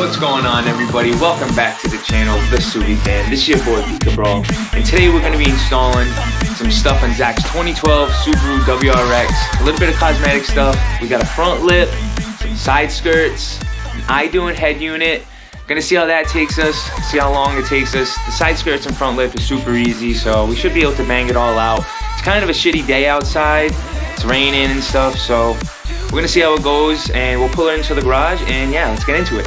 What's going on, everybody? Welcome back to the channel, the Subie Fan. This is your boy Pika Bro, and today we're going to be installing some stuff on Zach's 2012 Subaru WRX. A little bit of cosmetic stuff. We got a front lip, some side skirts, an I-doing head unit. Gonna see how that takes us, see how long it takes us. The side skirts and front lip is super easy, so we should be able to bang it all out. It's kind of a shitty day outside. It's raining and stuff, so we're gonna see how it goes, and we'll pull it into the garage, and yeah, let's get into it.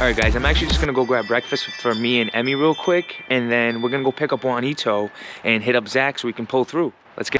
Alright guys, I'm actually just gonna go grab breakfast for me and Emmy real quick, and then we're gonna go pick up Juanito and hit up Zach so we can pull through. Let's get...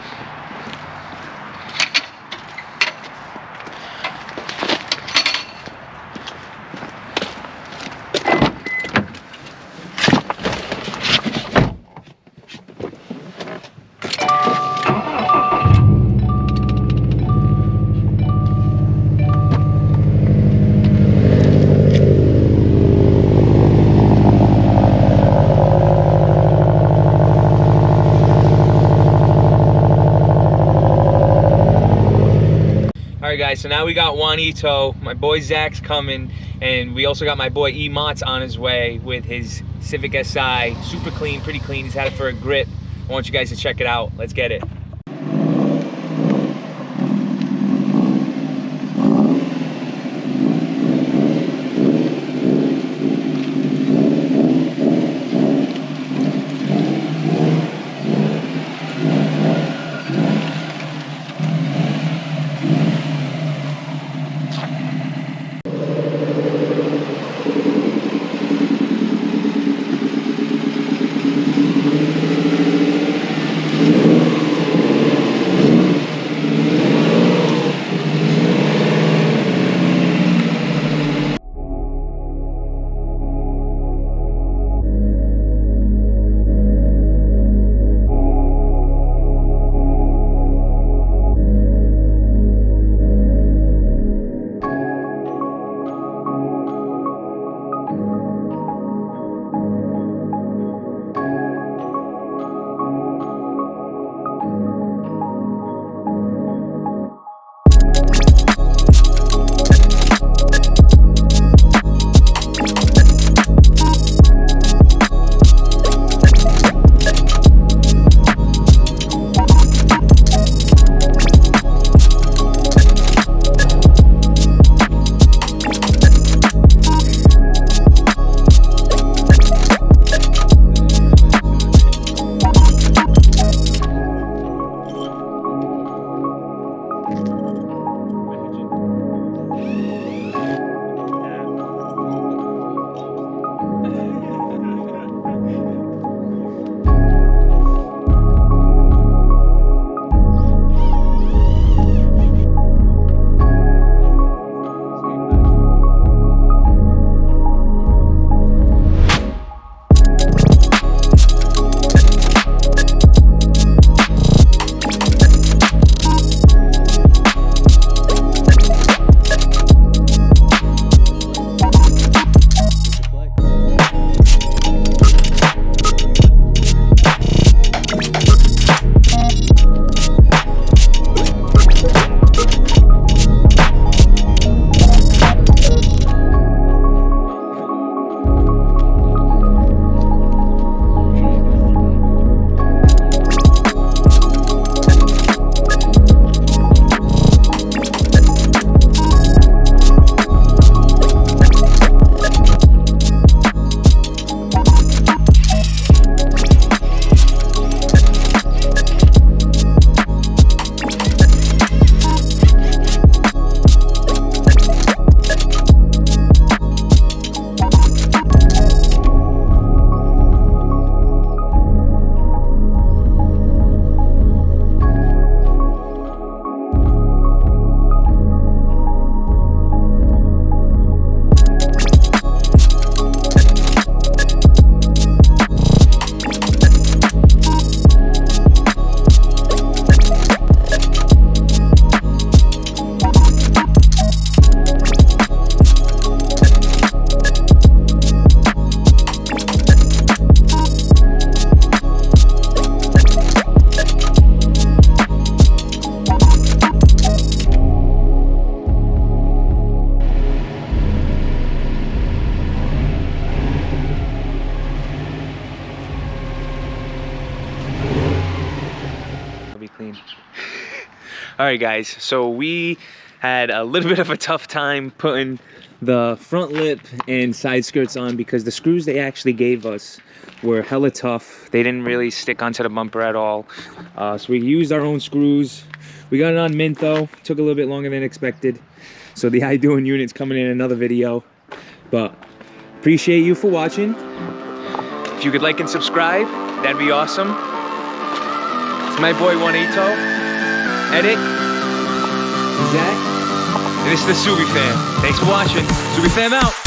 Alright guys, so now we got Juanito, my boy Zach's coming, and we also got my boy E-Mots on his way with his Civic Si. Super clean, pretty clean. He's had it for a grip. I want you guys to check it out. Let's get it. insane. All right, guys, so we had a little bit of a tough time putting the front lip and side skirts on because the screws they actually gave us were hella tough. They didn't really stick onto the bumper at all. So we used our own screws. We got it on mint though. Took a little bit longer than expected. So the iDoing unit's coming in another video. But appreciate you for watching. If you could like and subscribe, that'd be awesome. It's my boy Juanito, Edit, Zach, and this is the Subie fam. Thanks for watching. Subie fam out.